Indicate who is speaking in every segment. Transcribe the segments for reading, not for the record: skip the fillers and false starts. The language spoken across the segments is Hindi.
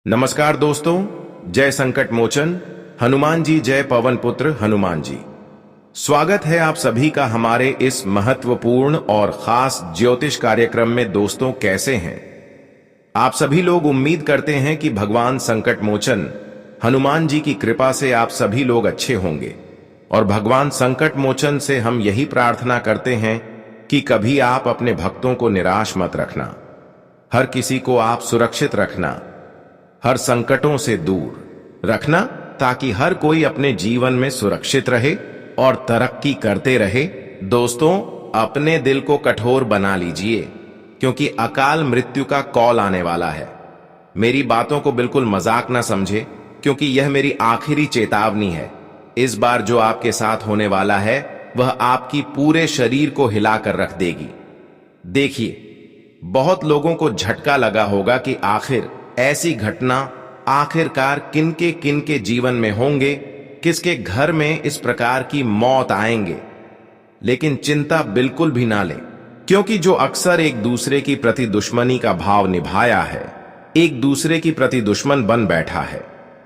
Speaker 1: नमस्कार दोस्तों, जय संकट मोचन हनुमान जी, जय पवन पुत्र हनुमान जी। स्वागत है आप सभी का हमारे इस महत्वपूर्ण और खास ज्योतिष कार्यक्रम में। दोस्तों, कैसे हैं आप सभी लोग? उम्मीद करते हैं कि भगवान संकट मोचन हनुमान जी की कृपा से आप सभी लोग अच्छे होंगे। और भगवान संकट मोचन से हम यही प्रार्थना करते हैं कि कभी आप अपने भक्तों को निराश मत रखना, हर किसी को आप सुरक्षित रखना, हर संकटों से दूर रखना, ताकि हर कोई अपने जीवन में सुरक्षित रहे और तरक्की करते रहे। दोस्तों, अपने दिल को कठोर बना लीजिए, क्योंकि अकाल मृत्यु का कॉल आने वाला है। मेरी बातों को बिल्कुल मजाक ना समझे, क्योंकि यह मेरी आखिरी चेतावनी है। इस बार जो आपके साथ होने वाला है वह आपकी पूरे शरीर को हिलाकर रख देगी। देखिए, बहुत लोगों को झटका लगा होगा कि आखिर ऐसी घटना आखिरकार किनके जीवन में होंगे, किसके घर में इस प्रकार की मौत आएंगे। लेकिन चिंता बिल्कुल भी ना लें, क्योंकि जो अक्सर एक दूसरे की प्रति दुश्मनी का भाव निभाया है, एक दूसरे की प्रति दुश्मन बन बैठा है,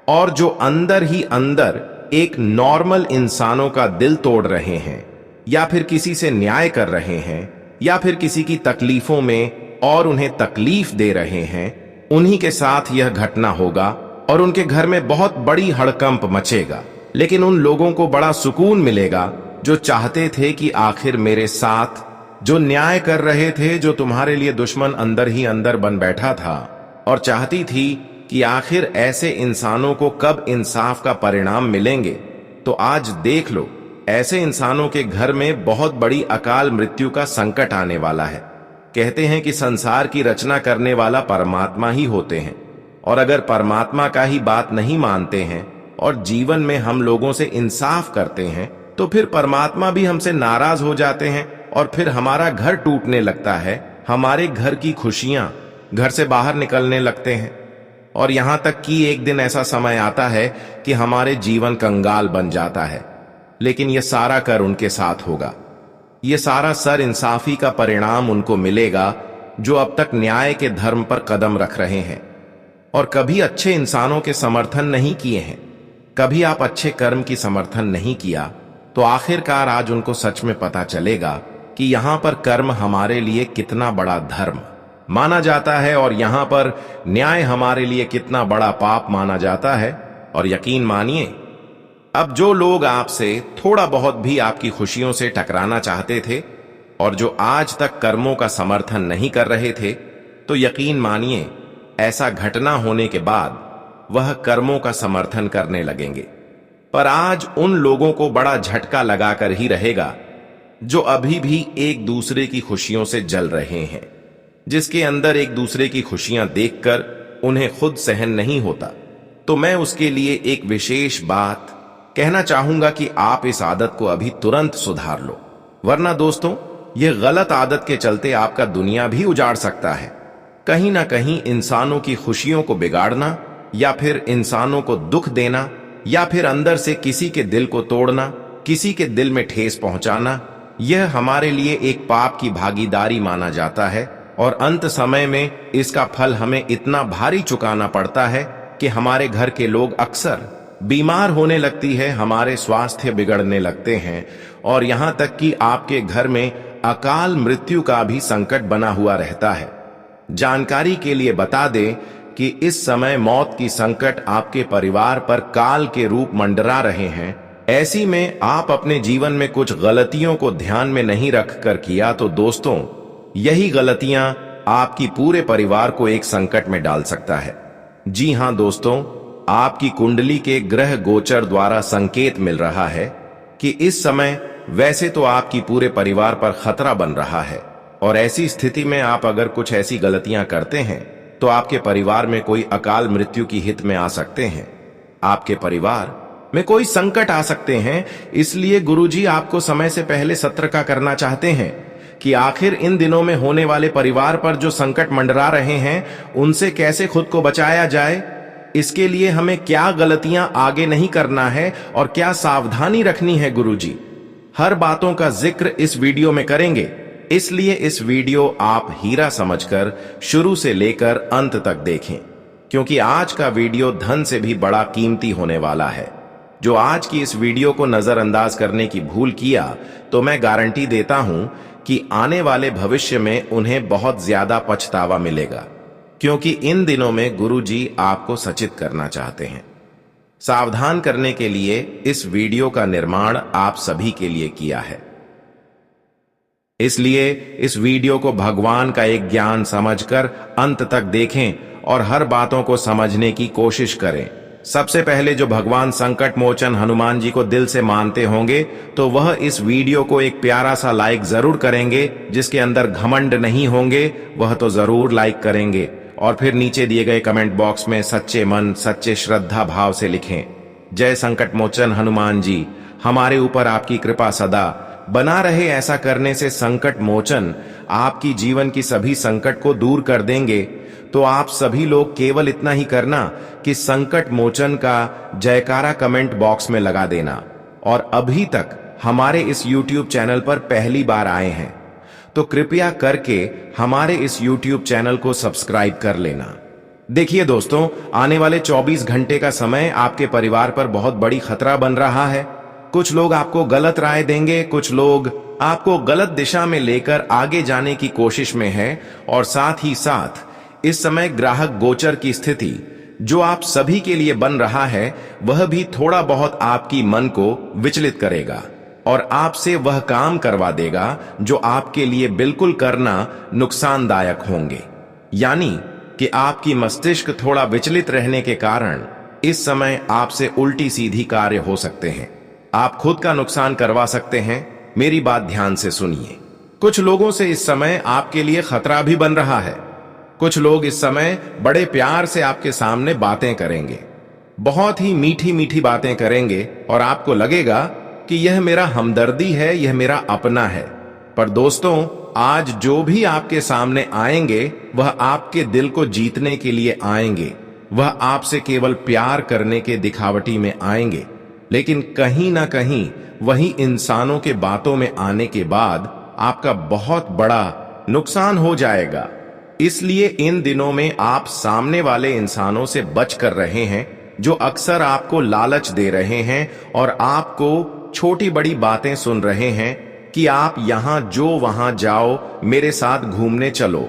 Speaker 1: और जो अंदर ही अंदर एक नॉर्मल इंसानों का दिल तोड़ रहे हैं, या फिर किसी से न्याय कर रहे हैं, या फिर किसी की तकलीफों में और उन्हें तकलीफ दे रहे हैं, उन्हीं के साथ यह घटना होगा और उनके घर में बहुत बड़ी हड़कंप मचेगा। लेकिन उन लोगों को बड़ा सुकून मिलेगा जो चाहते थे कि आखिर मेरे साथ, जो न्याय कर रहे थे, जो तुम्हारे लिए दुश्मन अंदर ही अंदर बन बैठा था और चाहती थी कि आखिर ऐसे इंसानों को कब इंसाफ का परिणाम मिलेंगे। तो आज देख लो, ऐसे इंसानों के घर में बहुत बड़ी अकाल मृत्यु का संकट आने वाला है। कहते हैं कि संसार की रचना करने वाला परमात्मा ही होते हैं, और अगर परमात्मा का ही बात नहीं मानते हैं और जीवन में हम लोगों से इंसाफ करते हैं, तो फिर परमात्मा भी हमसे नाराज हो जाते हैं और फिर हमारा घर टूटने लगता है, हमारे घर की खुशियां घर से बाहर निकलने लगते हैं, और यहां तक कि एक दिन ऐसा समय आता है कि हमारे जीवन कंगाल बन जाता है। लेकिन यह सारा कर उनके साथ होगा, ये सारा सर इंसाफी का परिणाम उनको मिलेगा जो अब तक न्याय के धर्म पर कदम रख रहे हैं और कभी अच्छे इंसानों के समर्थन नहीं किए हैं, कभी आप अच्छे कर्म की समर्थन नहीं किया। तो आखिरकार आज उनको सच में पता चलेगा कि यहां पर कर्म हमारे लिए कितना बड़ा धर्म माना जाता है और यहां पर न्याय हमारे लिए कितना बड़ा पाप माना जाता है। और यकीन मानिए, अब जो लोग आपसे थोड़ा बहुत भी आपकी खुशियों से टकराना चाहते थे और जो आज तक कर्मों का समर्थन नहीं कर रहे थे, तो यकीन मानिए, ऐसा घटना होने के बाद वह कर्मों का समर्थन करने लगेंगे। पर आज उन लोगों को बड़ा झटका लगाकर ही रहेगा जो अभी भी एक दूसरे की खुशियों से जल रहे हैं, जिसके अंदर एक दूसरे की खुशियां देखकर उन्हें खुद सहन नहीं होता। तो मैं उसके लिए एक विशेष बात कहना चाहूंगा कि आप इस आदत को अभी तुरंत सुधार लो, वरना दोस्तों, यह गलत आदत के चलते आपका दुनिया भी उजाड़ सकता है। कहीं ना कहीं इंसानों की खुशियों को बिगाड़ना, या फिर इंसानों को दुख देना, या फिर अंदर से किसी के दिल को तोड़ना, किसी के दिल में ठेस पहुंचाना, यह हमारे लिए एक पाप की भागीदारी माना जाता है। और अंत समय में इसका फल हमें इतना भारी चुकाना पड़ता है कि हमारे घर के लोग अक्सर बीमार होने लगती है, हमारे स्वास्थ्य बिगड़ने लगते हैं, और यहां तक कि आपके घर में अकाल मृत्यु का भी संकट बना हुआ रहता है। जानकारी के लिए बता दें कि इस समय मौत की संकट आपके परिवार पर काल के रूप मंडरा रहे हैं। ऐसी में आप अपने जीवन में कुछ गलतियों को ध्यान में नहीं रख कर किया, तो दोस्तों, यही गलतियां आपकी पूरे परिवार को एक संकट में डाल सकता है। जी हां दोस्तों, आपकी कुंडली के ग्रह गोचर द्वारा संकेत मिल रहा है कि इस समय वैसे तो आपकी पूरे परिवार पर खतरा बन रहा है, और ऐसी स्थिति में आप अगर कुछ ऐसी गलतियां करते हैं तो आपके परिवार में कोई अकाल मृत्यु की हित में आ सकते हैं, आपके परिवार में कोई संकट आ सकते हैं। इसलिए गुरुजी आपको समय से पहले सतर्क करना चाहते हैं कि आखिर इन दिनों में होने वाले परिवार पर जो संकट मंडरा रहे हैं, उनसे कैसे खुद को बचाया जाए। इसके लिए हमें क्या गलतियां आगे नहीं करना है और क्या सावधानी रखनी है, गुरुजी हर बातों का जिक्र इस वीडियो में करेंगे। इसलिए इस वीडियो आप हीरा समझकर शुरू से लेकर अंत तक देखें। क्योंकि आज का वीडियो धन से भी बड़ा कीमती होने वाला है। जो आज की इस वीडियो को नजरअंदाज करने की भूल किया तो मैं गारंटी देता हूं कि आने वाले भविष्य में उन्हें बहुत ज्यादा पछतावा मिलेगा, क्योंकि इन दिनों में गुरुजी आपको सचेत करना चाहते हैं। सावधान करने के लिए इस वीडियो का निर्माण आप सभी के लिए किया है, इसलिए इस वीडियो को भगवान का एक ज्ञान समझकर अंत तक देखें और हर बातों को समझने की कोशिश करें। सबसे पहले जो भगवान संकट मोचन हनुमान जी को दिल से मानते होंगे तो वह इस वीडियो को एक प्यारा सा लाइक जरूर करेंगे। जिसके अंदर घमंड नहीं होंगे वह तो जरूर लाइक करेंगे, और फिर नीचे दिए गए कमेंट बॉक्स में सच्चे मन सच्चे श्रद्धा भाव से लिखें, जय संकट मोचन हनुमान जी, हमारे ऊपर आपकी कृपा सदा बना रहे। ऐसा करने से संकट मोचन आपकी जीवन की सभी संकट को दूर कर देंगे। तो आप सभी लोग केवल इतना ही करना कि संकट मोचन का जयकारा कमेंट बॉक्स में लगा देना। और अभी तक हमारे इस YouTube चैनल पर पहली बार आए हैं तो कृपया करके हमारे इस YouTube चैनल को सब्सक्राइब कर लेना। देखिए दोस्तों, आने वाले 24 घंटे का समय आपके परिवार पर बहुत बड़ी खतरा बन रहा है। कुछ लोग आपको गलत राय देंगे, कुछ लोग आपको गलत दिशा में लेकर आगे जाने की कोशिश में है, और साथ ही साथ इस समय ग्राहक गोचर की स्थिति जो आप सभी के लिए बन रहा है वह भी थोड़ा बहुत आपकी मन को विचलित करेगा और आपसे वह काम करवा देगा जो आपके लिए बिल्कुल करना नुकसानदायक होंगे। यानी कि आपकी मस्तिष्क थोड़ा विचलित रहने के कारण इस समय आपसे उल्टी सीधी कार्य हो सकते हैं। आप खुद का नुकसान करवा सकते हैं। मेरी बात ध्यान से सुनिए। कुछ लोगों से इस समय आपके लिए खतरा भी बन रहा है। कुछ लोग इस समय बड़े प्यार से आपके सामने बातें करेंगे, बहुत ही मीठी मीठी बातें करेंगे, और आपको लगेगा कि यह मेरा हमदर्दी है, यह मेरा अपना है। पर दोस्तों, आज जो भी आपके सामने आएंगे वह आपके दिल को जीतने के लिए आएंगे। वह आपसे केवल प्यार करने के दिखावटी में आएंगे, लेकिन कहीं ना कहीं वही इंसानों के बातों में आने के बाद आपका बहुत बड़ा नुकसान हो जाएगा। इसलिए इन दिनों में आप सामने वाले इंसानों से बच कर रहे हैं जो अक्सर आपको लालच दे रहे हैं और आपको छोटी बड़ी बातें सुन रहे हैं कि आप यहां जो वहां जाओ, मेरे साथ घूमने चलो,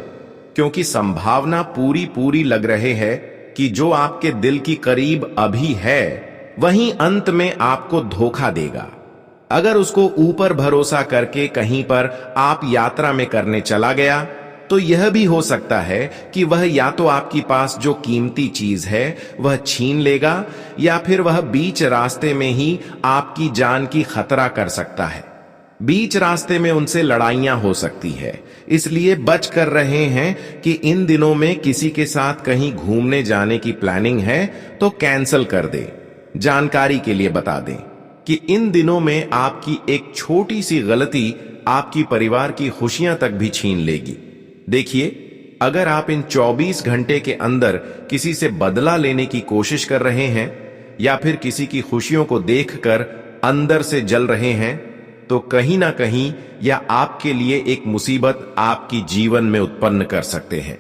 Speaker 1: क्योंकि संभावना पूरी पूरी लग रहे है कि जो आपके दिल की करीब अभी है वहीं अंत में आपको धोखा देगा। अगर उसको ऊपर भरोसा करके कहीं पर आप यात्रा में करने चला गया तो यह भी हो सकता है कि वह या तो आपकी पास जो कीमती चीज है वह छीन लेगा, या फिर वह बीच रास्ते में ही आपकी जान की खतरा कर सकता है। बीच रास्ते में उनसे लड़ाइयां हो सकती है। इसलिए बच कर रहे हैं कि इन दिनों में किसी के साथ कहीं घूमने जाने की प्लानिंग है तो कैंसिल कर दे। जानकारी के लिए बता दें कि इन दिनों में आपकी एक छोटी सी गलती आपकी परिवार की खुशियां तक भी छीन लेगी। देखिए, अगर आप इन 24 घंटे के अंदर किसी से बदला लेने की कोशिश कर रहे हैं या फिर किसी की खुशियों को देखकर अंदर से जल रहे हैं तो कहीं ना कहीं यह आपके लिए एक मुसीबत आपकी जीवन में उत्पन्न कर सकते हैं।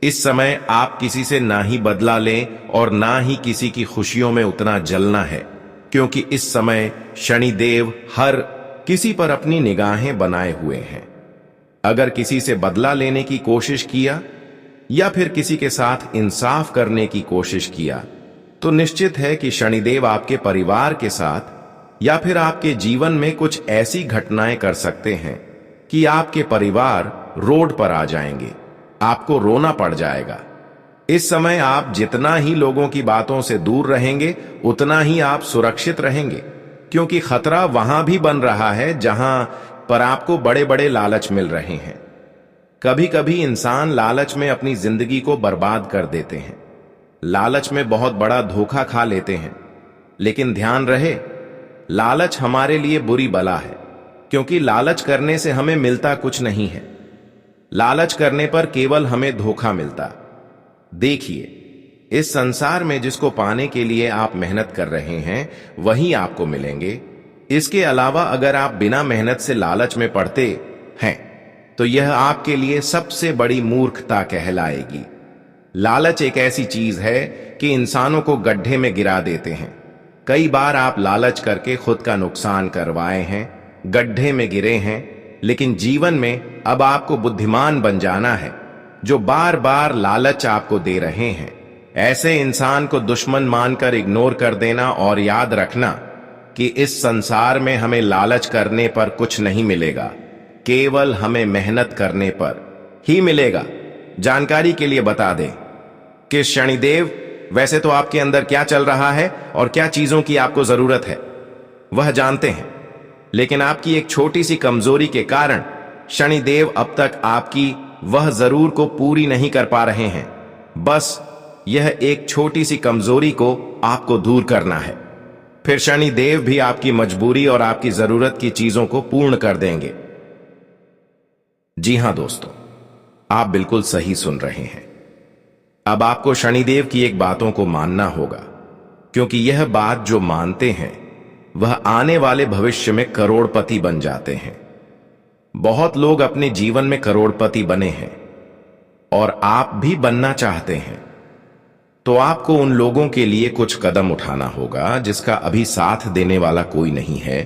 Speaker 1: इस समय आप किसी से ना ही बदला लें और ना ही किसी की खुशियों में उतना जलना है, क्योंकि इस समय शनिदेव हर किसी पर अपनी निगाहें बनाए हुए हैं। अगर किसी से बदला लेने की कोशिश किया या फिर किसी के साथ इंसाफ करने की कोशिश किया तो निश्चित है कि शनिदेव आपके परिवार के साथ या फिर आपके जीवन में कुछ ऐसी घटनाएं कर सकते हैं कि आपके परिवार रोड पर आ जाएंगे, आपको रोना पड़ जाएगा। इस समय आप जितना ही लोगों की बातों से दूर रहेंगे उतना ही आप सुरक्षित रहेंगे, क्योंकि खतरा वहां भी बन रहा है जहां पर आपको बड़े बड़े लालच मिल रहे हैं। कभी कभी इंसान लालच में अपनी जिंदगी को बर्बाद कर देते हैं, लालच में बहुत बड़ा धोखा खा लेते हैं। लेकिन ध्यान रहे, लालच हमारे लिए बुरी बला है, क्योंकि लालच करने से हमें मिलता कुछ नहीं है। लालच करने पर केवल हमें धोखा मिलता। देखिए, इस संसार में जिसको पाने के लिए आप मेहनत कर रहे हैं वही आपको मिलेंगे। इसके अलावा अगर आप बिना मेहनत से लालच में पड़ते हैं तो यह आपके लिए सबसे बड़ी मूर्खता कहलाएगी। लालच एक ऐसी चीज है कि इंसानों को गड्ढे में गिरा देते हैं। कई बार आप लालच करके खुद का नुकसान करवाए हैं, गड्ढे में गिरे हैं, लेकिन जीवन में अब आपको बुद्धिमान बन जाना है। जो बार बार लालच आपको दे रहे हैं, ऐसे इंसान को दुश्मन मानकर इग्नोर कर देना और याद रखना कि इस संसार में हमें लालच करने पर कुछ नहीं मिलेगा, केवल हमें मेहनत करने पर ही मिलेगा। जानकारी के लिए बता दें कि शनिदेव वैसे तो आपके अंदर क्या चल रहा है और क्या चीजों की आपको जरूरत है वह जानते हैं, लेकिन आपकी एक छोटी सी कमजोरी के कारण शनिदेव अब तक आपकी वह जरूर को पूरी नहीं कर पा रहे हैं। बस यह एक छोटी सी कमजोरी को आपको दूर करना है, फिर शनिदेव भी आपकी मजबूरी और आपकी जरूरत की चीजों को पूर्ण कर देंगे। जी हां दोस्तों, आप बिल्कुल सही सुन रहे हैं। अब आपको शनिदेव की एक बातों को मानना होगा, क्योंकि यह बात जो मानते हैं वह आने वाले भविष्य में करोड़पति बन जाते हैं। बहुत लोग अपने जीवन में करोड़पति बने हैं और आप भी बनना चाहते हैं, तो आपको उन लोगों के लिए कुछ कदम उठाना होगा जिसका अभी साथ देने वाला कोई नहीं है,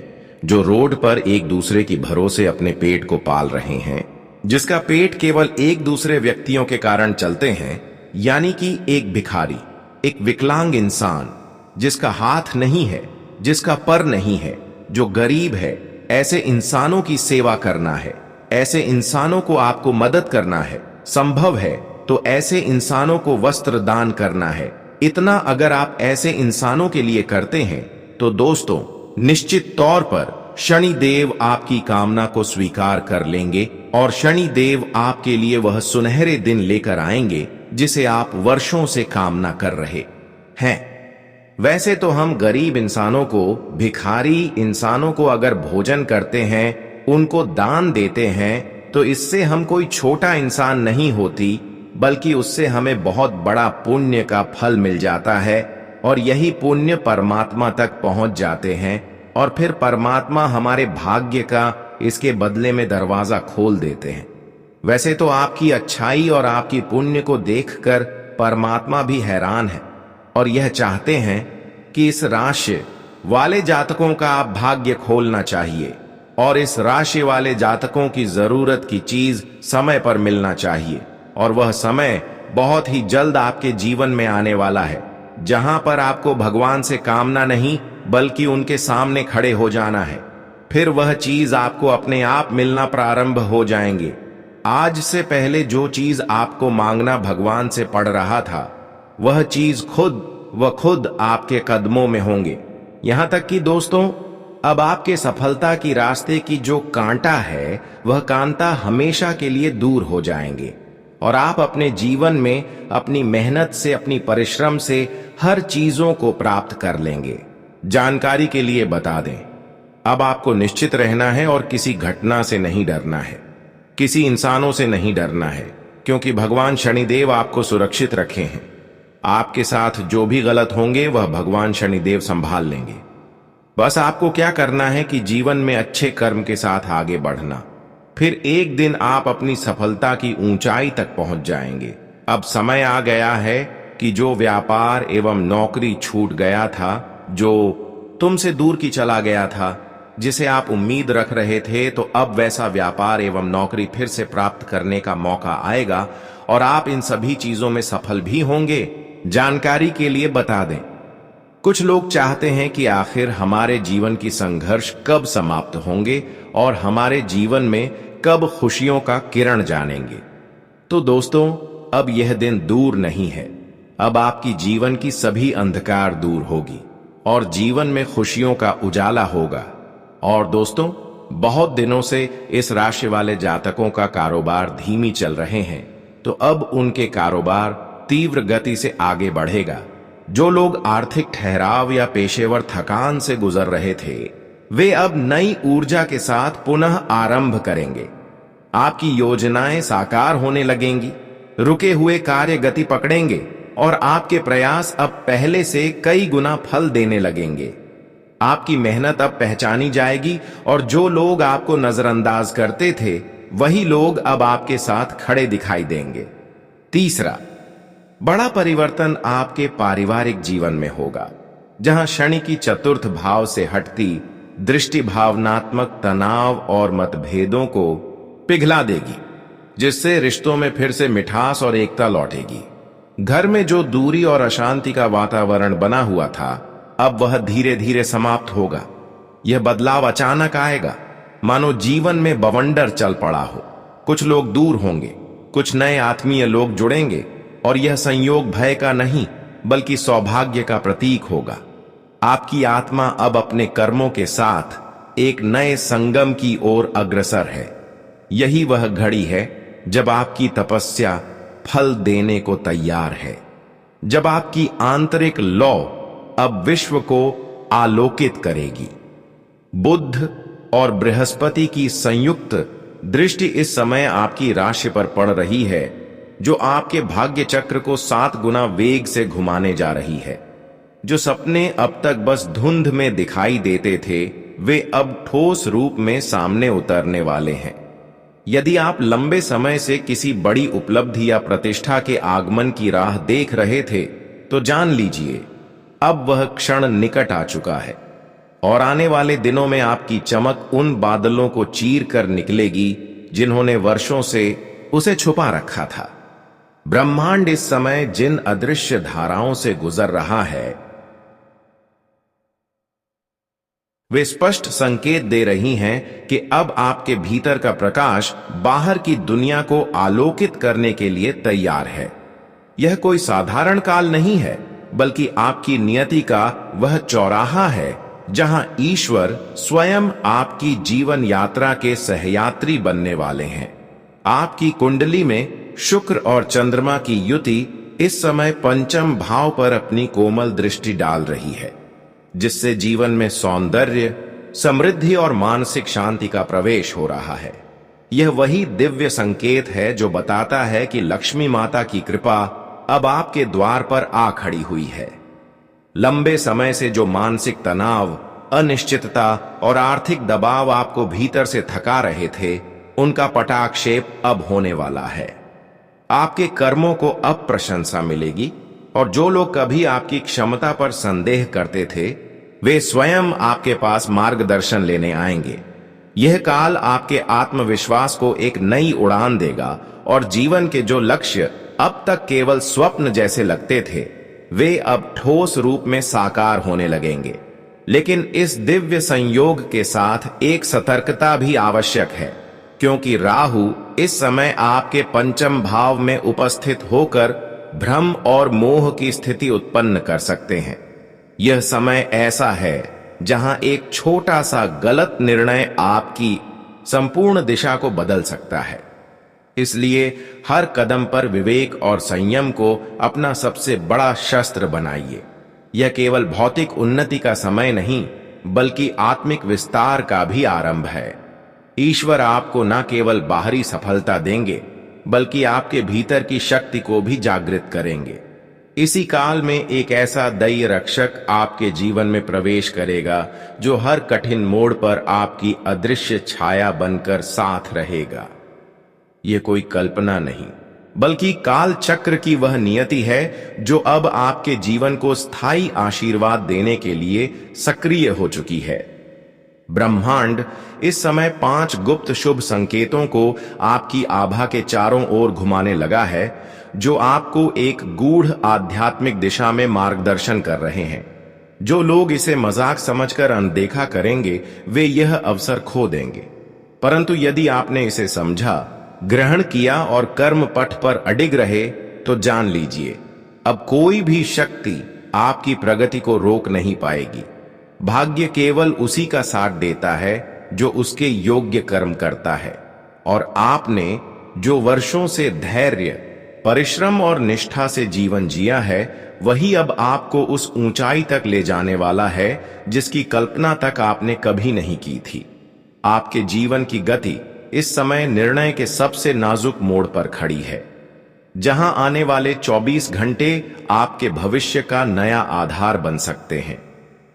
Speaker 1: जो रोड पर एक दूसरे की भरोसे अपने पेट को पाल रहे हैं, जिसका पेट केवल एक दूसरे व्यक्तियों के कारण चलते हैं, यानी कि एक भिखारी, एक विकलांग इंसान जिसका हाथ नहीं है, जिसका पर नहीं है, जो गरीब है, ऐसे इंसानों की सेवा करना है। ऐसे इंसानों को आपको मदद करना है। संभव है तो ऐसे इंसानों को वस्त्र दान करना है। इतना अगर आप ऐसे इंसानों के लिए करते हैं तो दोस्तों निश्चित तौर पर शनिदेव आपकी कामना को स्वीकार कर लेंगे और शनिदेव आपके लिए वह सुनहरे दिन लेकर आएंगे जिसे आप वर्षों से कामना कर रहे हैं। वैसे तो हम गरीब इंसानों को, भिखारी इंसानों को अगर भोजन करते हैं, उनको दान देते हैं, तो इससे हम कोई छोटा इंसान नहीं होती, बल्कि उससे हमें बहुत बड़ा पुण्य का फल मिल जाता है और यही पुण्य परमात्मा तक पहुंच जाते हैं और फिर परमात्मा हमारे भाग्य का इसके बदले में दरवाजा खोल देते हैं। वैसे तो आपकी अच्छाई और आपकी पुण्य को देखकर परमात्मा भी हैरान है और यह चाहते हैं कि इस राशि वाले जातकों का आप भाग्य खोलना चाहिए और इस राशि वाले जातकों की जरूरत की चीज समय पर मिलना चाहिए और वह समय बहुत ही जल्द आपके जीवन में आने वाला है, जहां पर आपको भगवान से कामना नहीं बल्कि उनके सामने खड़े हो जाना है। फिर वह चीज आपको अपने आप मिलना प्रारंभ हो जाएंगे। आज से पहले जो चीज आपको मांगना भगवान से पड़ रहा था, वह चीज खुद आपके कदमों में होंगे। यहां तक कि दोस्तों अब आपके सफलता की रास्ते की जो कांटा है, वह कांटा हमेशा के लिए दूर हो जाएंगे और आप अपने जीवन में अपनी मेहनत से, अपनी परिश्रम से हर चीजों को प्राप्त कर लेंगे। जानकारी के लिए बता दें, अब आपको निश्चित रहना है और किसी घटना से नहीं डरना है, किसी इंसानों से नहीं डरना है, क्योंकि भगवान शनिदेव आपको सुरक्षित रखे हैं। आपके साथ जो भी गलत होंगे वह भगवान शनिदेव संभाल लेंगे। बस आपको क्या करना है कि जीवन में अच्छे कर्म के साथ आगे बढ़ना, फिर एक दिन आप अपनी सफलता की ऊंचाई तक पहुंच जाएंगे। अब समय आ गया है कि जो व्यापार एवं नौकरी छूट गया था, जो तुमसे दूर की चला गया था, जिसे आप उम्मीद रख रहे थे, तो अब वैसा व्यापार एवं नौकरी फिर से प्राप्त करने का मौका आएगा और आप इन सभी चीजों में सफल भी होंगे। जानकारी के लिए बता दें, कुछ लोग चाहते हैं कि आखिर हमारे जीवन की संघर्ष कब समाप्त होंगे और हमारे जीवन में कब खुशियों का किरण जानेंगे। तो दोस्तों अब यह दिन दूर नहीं है। अब आपकी जीवन की सभी अंधकार दूर होगी और जीवन में खुशियों का उजाला होगा। और दोस्तों बहुत दिनों से इस राशि वाले जातकों का कारोबार धीमी चल रहे हैं, तो अब उनके कारोबार तीव्र गति से आगे बढ़ेगा। जो लोग आर्थिक ठहराव या पेशेवर थकान से गुजर रहे थे, वे अब नई ऊर्जा के साथ पुनः आरंभ करेंगे। आपकी योजनाएं साकार होने लगेंगी, रुके हुए कार्य गति पकड़ेंगे और आपके प्रयास अब पहले से कई गुना फल देने लगेंगे। आपकी मेहनत अब पहचानी जाएगी और जो लोग आपको नजरअंदाज करते थे, वही लोग अब आपके साथ खड़े दिखाई देंगे। तीसरा, बड़ा परिवर्तन आपके पारिवारिक जीवन में होगा, जहां शनि की चतुर्थ भाव से हटती दृष्टि भावनात्मक तनाव और मतभेदों को पिघला देगी, जिससे रिश्तों में फिर से मिठास और एकता लौटेगी। घर में जो दूरी और अशांति का वातावरण बना हुआ था, अब वह धीरे धीरे समाप्त होगा। यह बदलाव अचानक आएगा, मानो जीवन में बवंडर चल पड़ा हो। कुछ लोग दूर होंगे, कुछ नए आत्मीय लोग जुड़ेंगे, और यह संयोग भय का नहीं बल्कि सौभाग्य का प्रतीक होगा। आपकी आत्मा अब अपने कर्मों के साथ एक नए संगम की ओर अग्रसर है। यही वह घड़ी है जब आपकी तपस्या फल देने को तैयार है, जब आपकी आंतरिक लौ अब विश्व को आलोकित करेगी। बुध और बृहस्पति की संयुक्त दृष्टि इस समय आपकी राशि पर पड़ रही है, जो आपके भाग्य चक्र को 7 गुना वेग से घुमाने जा रही है। जो सपने अब तक बस धुंध में दिखाई देते थे, वे अब ठोस रूप में सामने उतरने वाले हैं। यदि आप लंबे समय से किसी बड़ी उपलब्धि या प्रतिष्ठा के आगमन की राह देख रहे थे, तो जान लीजिए अब वह क्षण निकट आ चुका है, और आने वाले दिनों में आपकी चमक उन बादलों को चीर कर निकलेगी जिन्होंने वर्षों से उसे छुपा रखा था। ब्रह्मांड इस समय जिन अदृश्य धाराओं से गुजर रहा है, वे स्पष्ट संकेत दे रही हैं कि अब आपके भीतर का प्रकाश बाहर की दुनिया को आलोकित करने के लिए तैयार है। यह कोई साधारण काल नहीं है, बल्कि आपकी नियति का वह चौराहा है जहां ईश्वर स्वयं आपकी जीवन यात्रा के सहयात्री बनने वाले हैं। आपकी कुंडली में शुक्र और चंद्रमा की युति इस समय पंचम भाव पर अपनी कोमल दृष्टि डाल रही है, जिससे जीवन में सौंदर्य, समृद्धि और मानसिक शांति का प्रवेश हो रहा है। यह वही दिव्य संकेत है जो बताता है कि लक्ष्मी माता की कृपा अब आपके द्वार पर आ खड़ी हुई है। लंबे समय से जो मानसिक तनाव, अनिश्चितता और आर्थिक दबाव आपको भीतर से थका रहे थे, उनका पटाक्षेप अब होने वाला है। आपके कर्मों को अब प्रशंसा मिलेगी, और जो लोग कभी आपकी क्षमता पर संदेह करते थे, वे स्वयं आपके पास मार्गदर्शन लेने आएंगे। यह काल आपके आत्मविश्वास को एक नई उड़ान देगा, और जीवन के जो लक्ष्य अब तक केवल स्वप्न जैसे लगते थे, वे अब ठोस रूप में साकार होने लगेंगे। लेकिन इस दिव्य संयोग के साथ एक सतर्कता भी आवश्यक है, क्योंकि राहु इस समय आपके पंचम भाव में उपस्थित होकर भ्रम और मोह की स्थिति उत्पन्न कर सकते हैं। यह समय ऐसा है जहां एक छोटा सा गलत निर्णय आपकी संपूर्ण दिशा को बदल सकता है। इसलिए हर कदम पर विवेक और संयम को अपना सबसे बड़ा शस्त्र बनाइए। यह केवल भौतिक उन्नति का समय नहीं, बल्कि आत्मिक विस्तार का भी आरंभ है। ईश्वर आपको न केवल बाहरी सफलता देंगे, बल्कि आपके भीतर की शक्ति को भी जागृत करेंगे। इसी काल में एक ऐसा दैत्य रक्षक आपके जीवन में प्रवेश करेगा, जो हर कठिन मोड़ पर आपकी अदृश्य छाया बनकर साथ रहेगा। यह कोई कल्पना नहीं, बल्कि काल चक्र की वह नियति है जो अब आपके जीवन को स्थायी आशीर्वाद देने के लिए सक्रिय हो चुकी है। ब्रह्मांड इस समय 5 गुप्त शुभ संकेतों को आपकी आभा के चारों ओर घुमाने लगा है, जो आपको एक गूढ़ आध्यात्मिक दिशा में मार्गदर्शन कर रहे हैं। जो लोग इसे मजाक समझकर अनदेखा करेंगे, वे यह अवसर खो देंगे। परंतु यदि आपने इसे समझा, ग्रहण किया और कर्म पथ पर अडिग रहे, तो जान लीजिए अब कोई भी शक्ति आपकी प्रगति को रोक नहीं पाएगी। भाग्य केवल उसी का साथ देता है जो उसके योग्य कर्म करता है, और आपने जो वर्षों से धैर्य, परिश्रम और निष्ठा से जीवन जिया है, वही अब आपको उस ऊंचाई तक ले जाने वाला है जिसकी कल्पना तक आपने कभी नहीं की थी। आपके जीवन की गति इस समय निर्णय के सबसे नाजुक मोड़ पर खड़ी है, जहां आने वाले 24 घंटे आपके भविष्य का नया आधार बन सकते हैं।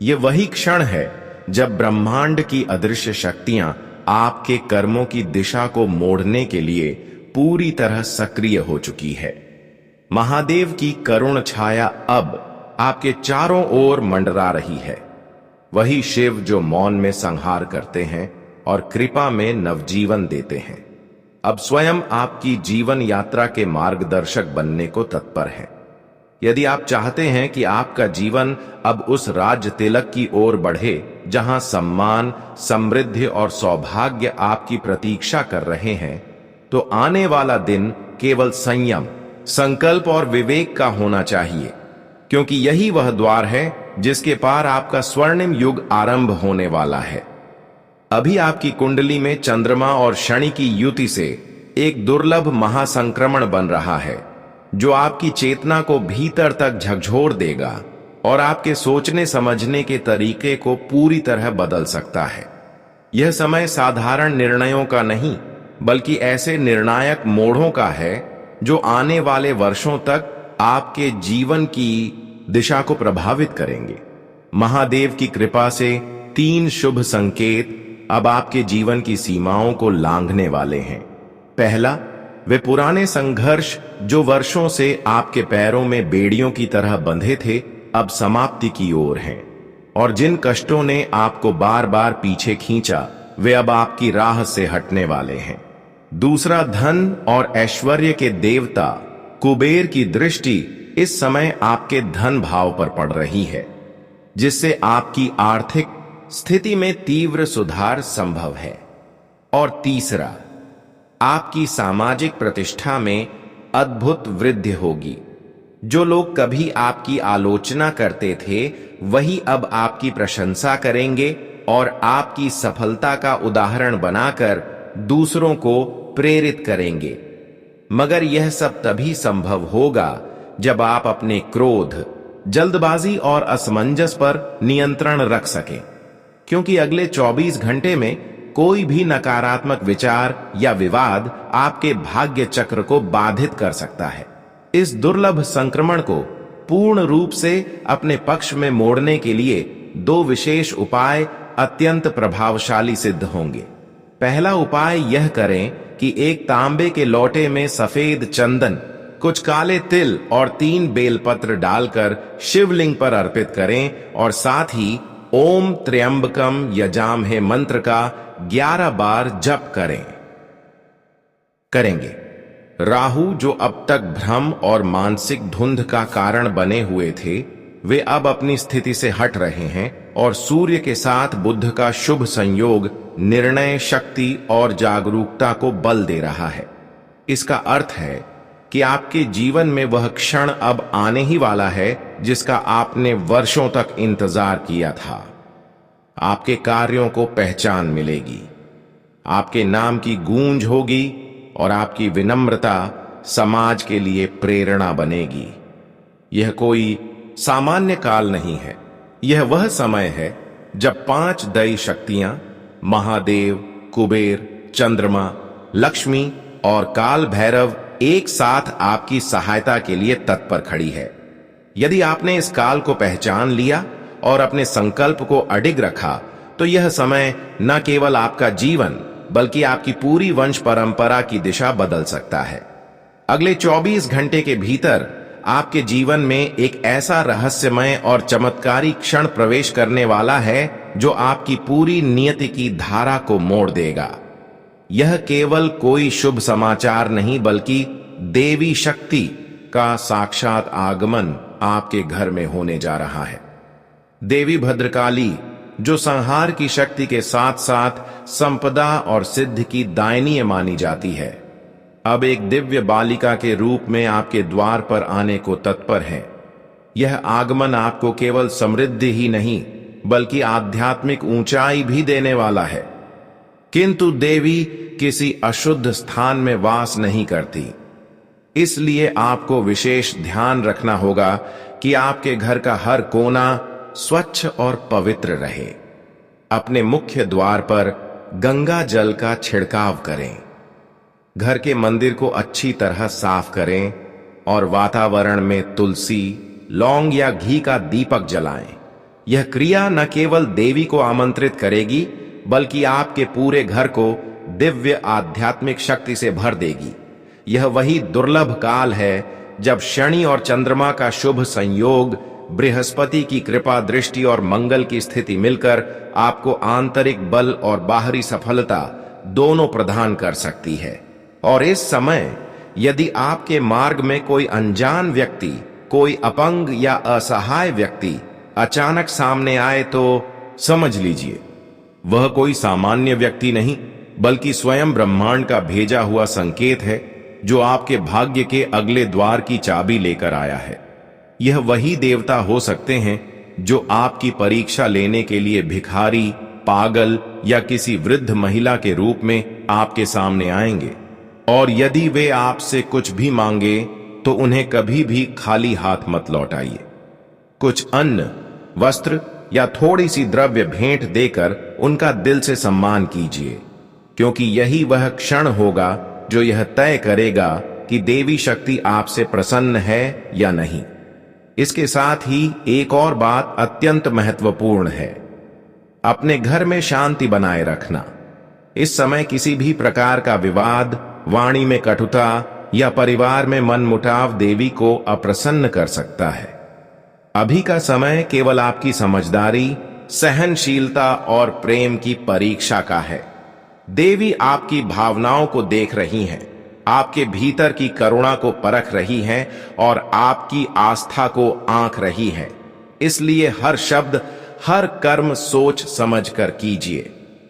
Speaker 1: ये वही क्षण है जब ब्रह्मांड की अदृश्य शक्तियां आपके कर्मों की दिशा को मोड़ने के लिए पूरी तरह सक्रिय हो चुकी है। महादेव की करुण छाया अब आपके चारों ओर मंडरा रही है। वही शिव जो मौन में संहार करते हैं और कृपा में नवजीवन देते हैं, अब स्वयं आपकी जीवन यात्रा के मार्गदर्शक बनने को तत्पर है। यदि आप चाहते हैं कि आपका जीवन अब उस राज्य तिलक की ओर बढ़े जहां सम्मान, समृद्धि और सौभाग्य आपकी प्रतीक्षा कर रहे हैं, तो आने वाला दिन केवल संयम, संकल्प और विवेक का होना चाहिए, क्योंकि यही वह द्वार है जिसके पार आपका स्वर्णिम युग आरंभ होने वाला है। अभी आपकी कुंडली में चंद्रमा और शनि की युति से एक दुर्लभ महासंक्रमण बन रहा है, जो आपकी चेतना को भीतर तक झकझोर देगा और आपके सोचने समझने के तरीके को पूरी तरह बदल सकता है। यह समय साधारण निर्णयों का नहीं, बल्कि ऐसे निर्णायक मोड़ों का है जो आने वाले वर्षों तक आपके जीवन की दिशा को प्रभावित करेंगे। महादेव की कृपा से 3 शुभ संकेत अब आपके जीवन की सीमाओं को लांघने वाले हैं। पहला, वे पुराने संघर्ष जो वर्षों से आपके पैरों में बेड़ियों की तरह बंधे थे, अब समाप्ति की ओर हैं, और जिन कष्टों ने आपको बार बार पीछे खींचा, वे अब आपकी राह से हटने वाले हैं। दूसरा, धन और ऐश्वर्य के देवता कुबेर की दृष्टि इस समय आपके धन भाव पर पड़ रही है, जिससे आपकी आर्थिक स्थिति में तीव्र सुधार संभव है। और तीसरा, आपकी सामाजिक प्रतिष्ठा में अद्भुत वृद्धि होगी। जो लोग कभी आपकी आलोचना करते थे, वही अब आपकी प्रशंसा करेंगे और आपकी सफलता का उदाहरण बनाकर दूसरों को प्रेरित करेंगे। मगर यह सब तभी संभव होगा जब आप अपने क्रोध, जल्दबाजी और असमंजस पर नियंत्रण रख सकें, क्योंकि अगले 24 घंटे में कोई भी नकारात्मक विचार या विवाद आपके भाग्य चक्र को बाधित कर सकता है। इस दुर्लभ संक्रमण को पूर्ण रूप से अपने पक्ष में मोड़ने के लिए 2 विशेष उपाय अत्यंत प्रभावशाली सिद्ध होंगे। पहला उपाय यह करें कि एक तांबे के लोटे में सफेद चंदन, कुछ काले तिल और 3 बेलपत्र डालकर शिवलिंग पर अर्पित करें और साथ ही ओम त्र्यंबकम यजामहे मंत्र का 11 बार जप करेंगे। राहु जो अब तक भ्रम और मानसिक धुंध का कारण बने हुए थे, वे अब अपनी स्थिति से हट रहे हैं और सूर्य के साथ बुध का शुभ संयोग निर्णय शक्ति और जागरूकता को बल दे रहा है। इसका अर्थ है कि आपके जीवन में वह क्षण अब आने ही वाला है जिसका आपने वर्षों तक इंतजार किया था। आपके कार्यों को पहचान मिलेगी, आपके नाम की गूंज होगी और आपकी विनम्रता समाज के लिए प्रेरणा बनेगी। यह कोई सामान्य काल नहीं है, यह वह समय है जब 5 दैवी शक्तियां महादेव, कुबेर, चंद्रमा, लक्ष्मी और काल भैरव एक साथ आपकी सहायता के लिए तत्पर खड़ी है। यदि आपने इस काल को पहचान लिया और अपने संकल्प को अडिग रखा, तो यह समय न केवल आपका जीवन बल्कि आपकी पूरी वंश परंपरा की दिशा बदल सकता है। अगले 24 घंटे के भीतर आपके जीवन में एक ऐसा रहस्यमय और चमत्कारी क्षण प्रवेश करने वाला है जो आपकी पूरी नियति की धारा को मोड़ देगा। यह केवल कोई शुभ समाचार नहीं, बल्कि देवी शक्ति का साक्षात आगमन आपके घर में होने जा रहा है। देवी भद्रकाली, जो संहार की शक्ति के साथ साथ संपदा और सिद्धि की दायनीय मानी जाती है, अब एक दिव्य बालिका के रूप में आपके द्वार पर आने को तत्पर है। यह आगमन आपको केवल समृद्धि ही नहीं, बल्कि आध्यात्मिक ऊंचाई भी देने वाला है। किंतु देवी किसी अशुद्ध स्थान में वास नहीं करती, इसलिए आपको विशेष ध्यान रखना होगा कि आपके घर का हर कोना स्वच्छ और पवित्र रहे। अपने मुख्य द्वार पर गंगा जल का छिड़काव करें, घर के मंदिर को अच्छी तरह साफ करें और वातावरण में तुलसी, लौंग या घी का दीपक जलाएं। यह क्रिया न केवल देवी को आमंत्रित करेगी, बल्कि आपके पूरे घर को दिव्य आध्यात्मिक शक्ति से भर देगी। यह वही दुर्लभ काल है जब शनि और चंद्रमा का शुभ संयोग, बृहस्पति की कृपा दृष्टि और मंगल की स्थिति मिलकर आपको आंतरिक बल और बाहरी सफलता दोनों प्रदान कर सकती है। और इस समय यदि आपके मार्ग में कोई अनजान व्यक्ति, कोई अपंग या असहाय व्यक्ति अचानक सामने आए तो समझ लीजिए वह कोई सामान्य व्यक्ति नहीं, बल्कि स्वयं ब्रह्मांड का भेजा हुआ संकेत है जो आपके भाग्य के अगले द्वार की चाबी लेकर आया है। यह वही देवता हो सकते हैं जो आपकी परीक्षा लेने के लिए भिखारी, पागल या किसी वृद्ध महिला के रूप में आपके सामने आएंगे। और यदि वे आपसे कुछ भी मांगे तो उन्हें कभी भी खाली हाथ मत लौटाइए। कुछ अन्न, वस्त्र या थोड़ी सी द्रव्य भेंट देकर उनका दिल से सम्मान कीजिए, क्योंकि यही वह क्षण होगा जो यह तय करेगा कि देवी शक्ति आपसे प्रसन्न है या नहीं। इसके साथ ही एक और बात अत्यंत महत्वपूर्ण है, अपने घर में शांति बनाए रखना। इस समय किसी भी प्रकार का विवाद, वाणी में कटुता या परिवार में मनमुटाव देवी को अप्रसन्न कर सकता है। अभी का समय केवल आपकी समझदारी, सहनशीलता और प्रेम की परीक्षा का है। देवी आपकी भावनाओं को देख रही हैं, आपके भीतर की करुणा को परख रही हैं और आपकी आस्था को आंक रही है। इसलिए हर शब्द, हर कर्म सोच समझ कर कीजिए।